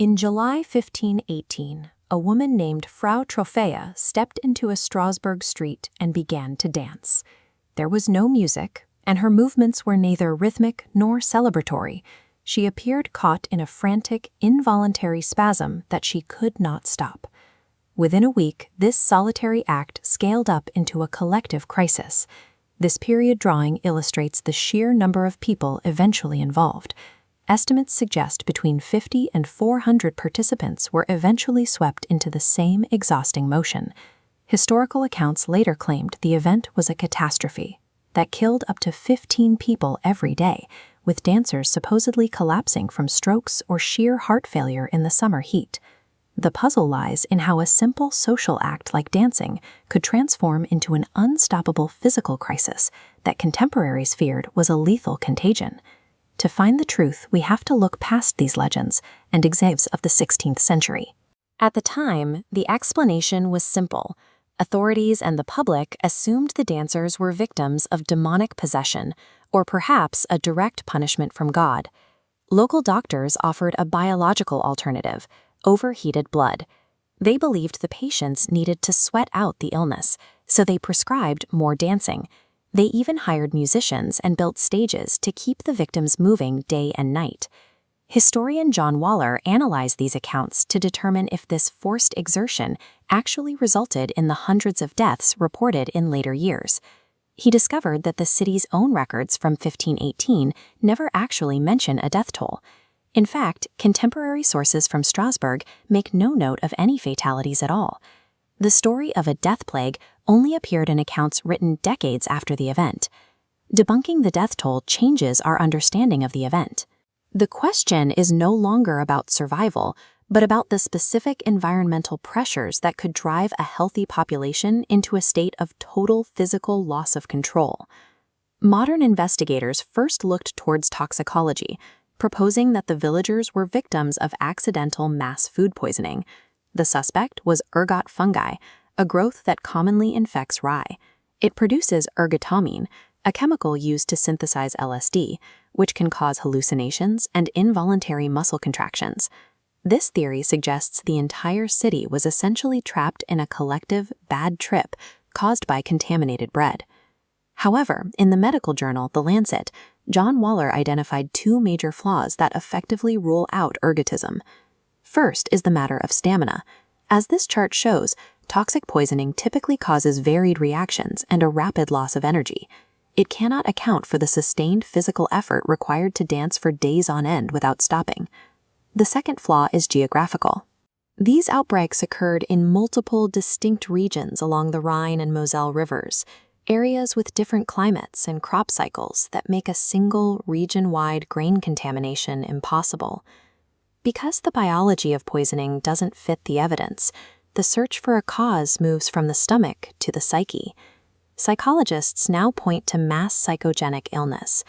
In July 1518, a woman named Frau Trophäa stepped into a Strasbourg street and began to dance. There was no music, and her movements were neither rhythmic nor celebratory. She appeared caught in a frantic, involuntary spasm that she could not stop. Within a week, this solitary act scaled up into a collective crisis. This period drawing illustrates the sheer number of people eventually involved. Estimates suggest between 50 and 400 participants were eventually swept into the same exhausting motion. Historical accounts later claimed the event was a catastrophe that killed up to 15 people every day, with dancers supposedly collapsing from strokes or sheer heart failure in the summer heat. The puzzle lies in how a simple social act like dancing could transform into an unstoppable physical crisis that contemporaries feared was a lethal contagion. To find the truth, we have to look past these legends and examples of the 16th century. At the time, the explanation was simple. Authorities and the public assumed the dancers were victims of demonic possession, or perhaps a direct punishment from God. Local doctors offered a biological alternative: overheated blood. They believed the patients needed to sweat out the illness, so they prescribed more dancing. They even hired musicians and built stages to keep the victims moving day and night. Historian John Waller analyzed these accounts to determine if this forced exertion actually resulted in the hundreds of deaths reported in later years. He discovered that the city's own records from 1518 never actually mention a death toll. In fact, contemporary sources from Strasbourg make no note of any fatalities at all. The story of a death plague only appeared in accounts written decades after the event. Debunking the death toll changes our understanding of the event. The question is no longer about survival, but about the specific environmental pressures that could drive a healthy population into a state of total physical loss of control. Modern investigators first looked towards toxicology, proposing that the villagers were victims of accidental mass food poisoning. The suspect was ergot fungi, a growth that commonly infects rye. It produces ergotamine, a chemical used to synthesize LSD, which can cause hallucinations and involuntary muscle contractions. This theory suggests the entire city was essentially trapped in a collective bad trip caused by contaminated bread. However, in the medical journal The Lancet, John Waller identified two major flaws that effectively rule out ergotism. First is the matter of stamina. As this chart shows, toxic poisoning typically causes varied reactions and a rapid loss of energy. It cannot account for the sustained physical effort required to dance for days on end without stopping. The second flaw is geographical. These outbreaks occurred in multiple distinct regions along the Rhine and Moselle rivers, areas with different climates and crop cycles that make a single region-wide grain contamination impossible. Because the biology of poisoning doesn't fit the evidence, the search for a cause moves from the stomach to the psyche. Psychologists now point to mass psychogenic illness.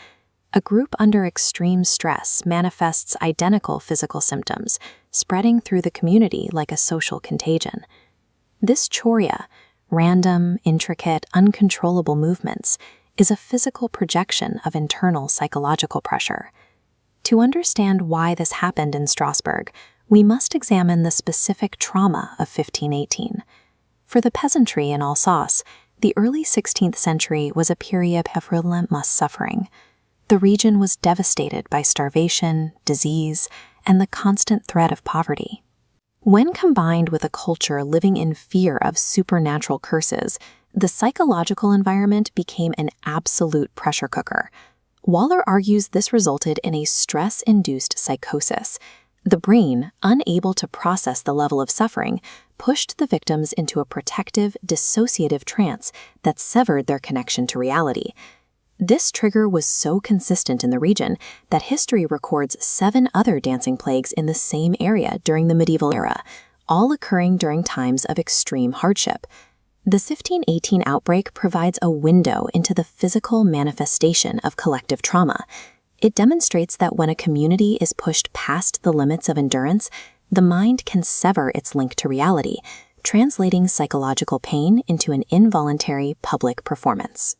A group under extreme stress manifests identical physical symptoms, spreading through the community like a social contagion. This chorea, random, intricate, uncontrollable movements, is a physical projection of internal psychological pressure. To understand why this happened in Strasbourg, we must examine the specific trauma of 1518. For the peasantry in Alsace, the early 16th century was a period of relentless suffering. The region was devastated by starvation, disease, and the constant threat of poverty. When combined with a culture living in fear of supernatural curses, the psychological environment became an absolute pressure cooker. Waller argues this resulted in a stress-induced psychosis. The brain, unable to process the level of suffering, pushed the victims into a protective, dissociative trance that severed their connection to reality. This trigger was so consistent in the region that history records 7 other dancing plagues in the same area during the medieval era, all occurring during times of extreme hardship. The 1518 outbreak provides a window into the physical manifestation of collective trauma. It demonstrates that when a community is pushed past the limits of endurance, the mind can sever its link to reality, translating psychological pain into an involuntary public performance.